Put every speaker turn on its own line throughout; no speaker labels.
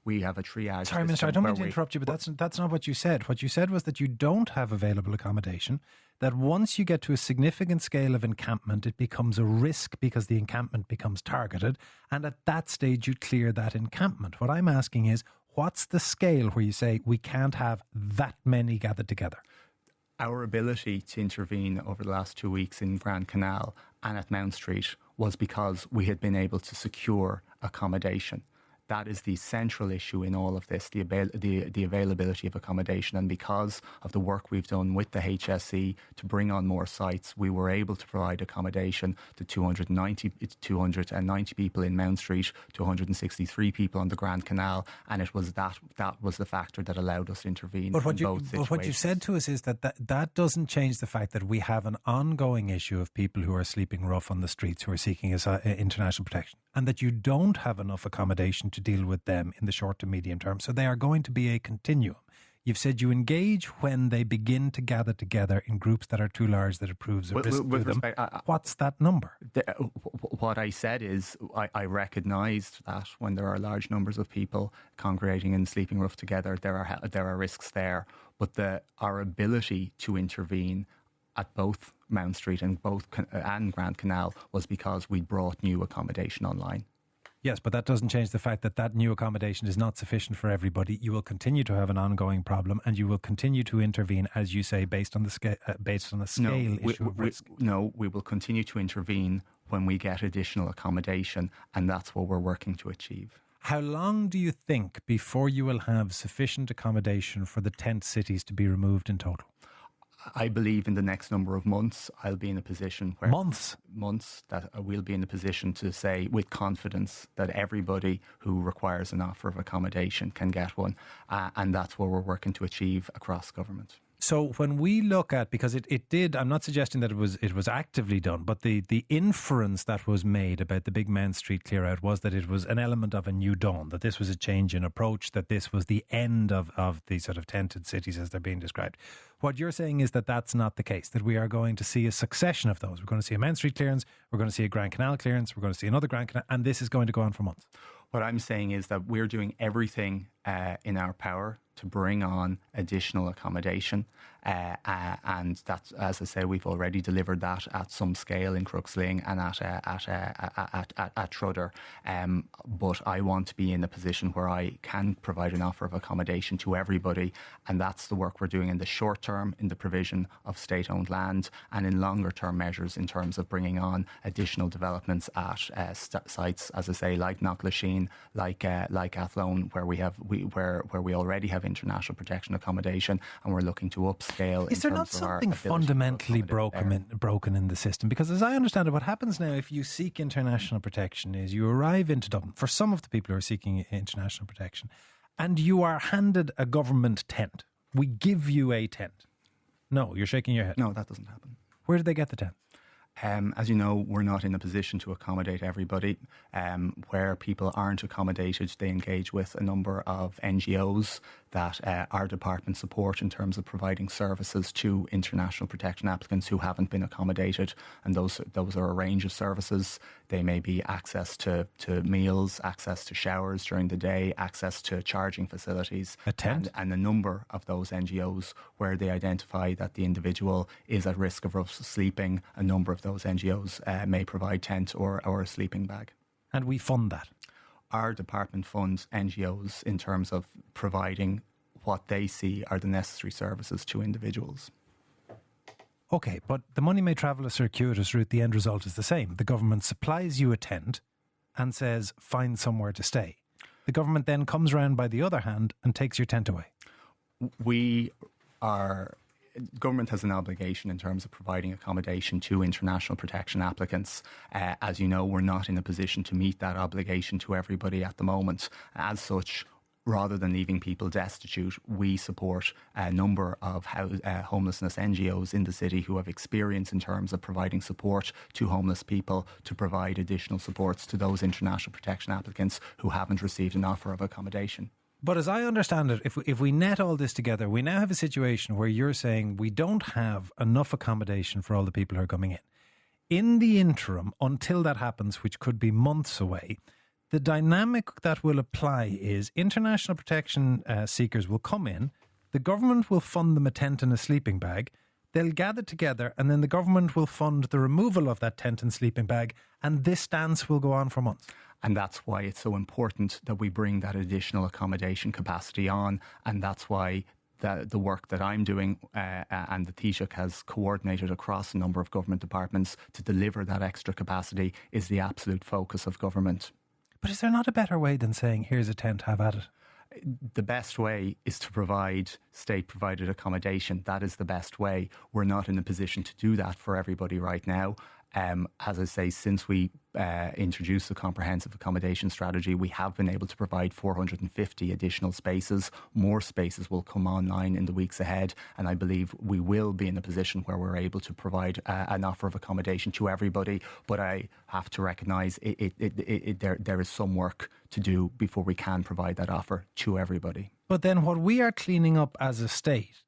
we have a triage.
Sorry, Minister, I don't mean to interrupt you, but that's not what you said. What you said was that you don't have available accommodation, that once you get to a significant scale of encampment, it becomes a risk because the encampment becomes targeted, and at that stage you clear that encampment. What I'm asking is, what's the scale where you say we can't have that many gathered together?
Our ability to intervene over the last 2 weeks in Grand Canal and at Mount Street was because we had been able to secure accommodation. That is the central issue in all of this, the availability of accommodation. And because of the work we've done with the HSE to bring on more sites, we were able to provide accommodation to 290 people in Mount Street, to 163 people on the Grand Canal. And it was that was the factor that allowed us to intervene in both situations.
But what you said to us is that doesn't change the fact that we have an ongoing issue of people who are sleeping rough on the streets, who are seeking international protection, and that you don't have enough accommodation to deal with them in the short to medium term. So they are going to be a continuum. You've said you engage when they begin to gather together in groups that are too large that it proves a risk to them. What's that number?
What I said is I recognised that when there are large numbers of people congregating and sleeping rough together, there are risks there. But our ability to intervene at both Mount Street and Grand Canal was because we brought new accommodation online.
Yes, but that doesn't change the fact that new accommodation is not sufficient for everybody. You will continue to have an ongoing problem, and you will continue to intervene, as you say, based on a scale issue of risk.
No, we will continue to intervene when we get additional accommodation, and that's what we're working to achieve.
How long do you think before you will have sufficient accommodation for the tent cities to be removed in total?
I believe in the next number of months, I'll be in a position where...
Months
that we'll be in a position to say with confidence that everybody who requires an offer of accommodation can get one. And that's what we're working to achieve across government.
So when we look at, because it did, I'm not suggesting that it was actively done, but the inference that was made about the big Mount Street clear out was that it was an element of a new dawn, that this was a change in approach, that this was the end of the sort of tented cities as they're being described. What you're saying is that that's not the case, that we are going to see a succession of those. We're going to see a Mount Street clearance, we're going to see a Grand Canal clearance, we're going to see another Grand Canal, and this is going to go on for months.
What I'm saying is that we're doing everything in our power to bring on additional accommodation. And that's, as I say, we've already delivered that at some scale in Crooksling and at Trudder. But I want to be in a position where I can provide an offer of accommodation to everybody. And that's the work we're doing in the short term, in the provision of state-owned land, and in longer term measures in terms of bringing on additional developments at sites, as I say, like Knocklasheen, like Athlone, where we already have international protection accommodation, and we're looking to upscale.
Is there not something fundamentally broken in the system? Because as I understand it, what happens now if you seek international protection is you arrive into Dublin, for some of the people who are seeking international protection, and you are handed a government tent. We give you a tent. No, you're shaking your head.
No, that doesn't happen.
Where did they get the tent?
As you know, we're not in a position to accommodate everybody. Where people aren't accommodated, they engage with a number of NGOs that our department support in terms of providing services to international protection applicants who haven't been accommodated. And those are a range of services. They may be access to meals, access to showers during the day, access to charging facilities.
A tent?
And a number of those NGOs where they identify that the individual is at risk of rough sleeping, a number of those NGOs may provide tent or a sleeping bag.
And we fund that?
Our department funds NGOs in terms of providing what they see are the necessary services to individuals.
Okay, but the money may travel a circuitous route. The end result is the same. The government supplies you a tent and says, find somewhere to stay. The government then comes around by the other hand and takes your tent away.
Government has an obligation in terms of providing accommodation to international protection applicants. As you know, we're not in a position to meet that obligation to everybody at the moment. As such, rather than leaving people destitute, we support a number of homelessness NGOs in the city who have experience in terms of providing support to homeless people, to provide additional supports to those international protection applicants who haven't received an offer of accommodation.
But as I understand it, if we net all this together, we now have a situation where you're saying we don't have enough accommodation for all the people who are coming in. In the interim, until that happens, which could be months away, The dynamic that will apply is international protection seekers will come in, the government will fund them a tent and a sleeping bag, they'll gather together, and then the government will fund the removal of that tent and sleeping bag, and this dance will go on for months.
And that's why it's so important that we bring that additional accommodation capacity on, and that's why the work that I'm doing and the Taoiseach has coordinated across a number of government departments to deliver that extra capacity is the absolute focus of government.
But is there not a better way than saying, here's a tent, have at it?
The best way is to provide state-provided accommodation. That is the best way. We're not in a position to do that for everybody right now. As I say, since we introduced the comprehensive accommodation strategy, we have been able to provide 450 additional spaces. More spaces will come online in the weeks ahead, and I believe we will be in a position where we're able to provide an offer of accommodation to everybody. But I have to recognise there is some work to do before we can provide that offer to everybody.
But then what we are cleaning up as a state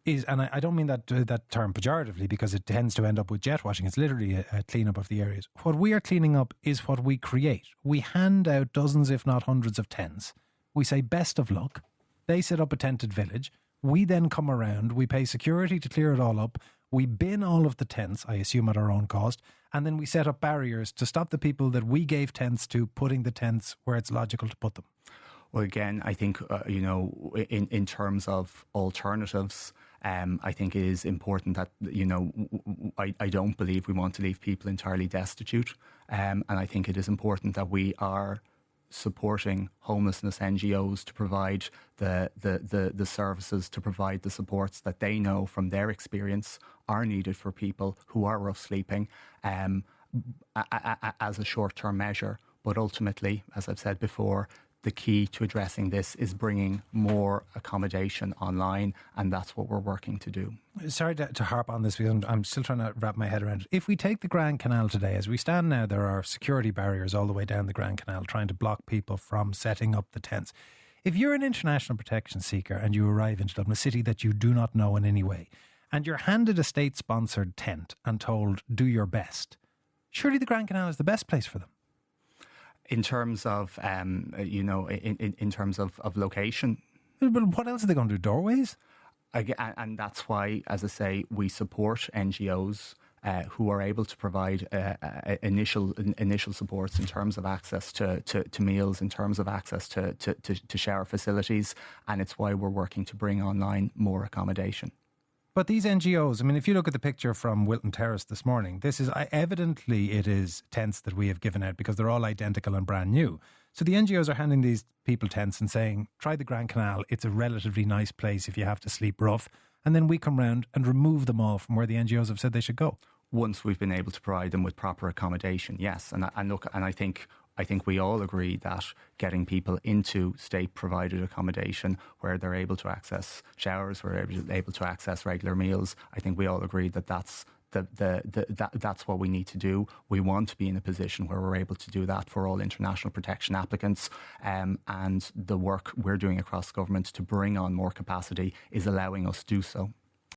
is, and I don't mean that term pejoratively because it tends to end up with jet washing. It's literally a clean up of the areas. What we are cleaning up is what we create. We hand out dozens, if not hundreds of tents. We say best of luck. They set up a tented village. We then come around. We pay security to clear it all up. We bin all of the tents, I assume at our own cost. And then we set up barriers to stop the people that we gave tents to putting the tents where it's logical to put them.
Well, again, I think, in terms of alternatives, I think it is important that, I don't believe we want to leave people entirely destitute. And I think it is important that we are supporting homelessness NGOs to provide the services, to provide the supports that they know from their experience are needed for people who are rough sleeping as a short-term measure. But ultimately, as I've said before, the key to addressing this is bringing more accommodation online, and that's what we're working to do.
Sorry to harp on this because I'm still trying to wrap my head around it. If we take the Grand Canal today, as we stand now, there are security barriers all the way down the Grand Canal trying to block people from setting up the tents. If you're an international protection seeker and you arrive into Dublin, a city that you do not know in any way, and you're handed a state-sponsored tent and told, do your best, surely the Grand Canal is the best place for them.
In terms of, in terms of location.
But what else are they going to do? Doorways?
And that's why, as I say, we support NGOs who are able to provide initial supports in terms of access to meals, in terms of access to shower facilities. And it's why we're working to bring online more accommodation.
But these NGOs, I mean, if you look at the picture from Wilton Terrace this morning, this is evidently it is tents that we have given out because they're all identical and brand new. So the NGOs are handing these people tents and saying, try the Grand Canal. It's a relatively nice place if you have to sleep rough. And then we come round and remove them all from where the NGOs have said they should go.
Once we've been able to provide them with proper accommodation, yes. And I think we all agree that getting people into state-provided accommodation where they're able to access showers, where they're able to access regular meals, I think we all agree that that's what we need to do. We want to be in a position where we're able to do that for all international protection applicants. And the work we're doing across government to bring on more capacity is allowing us to do so.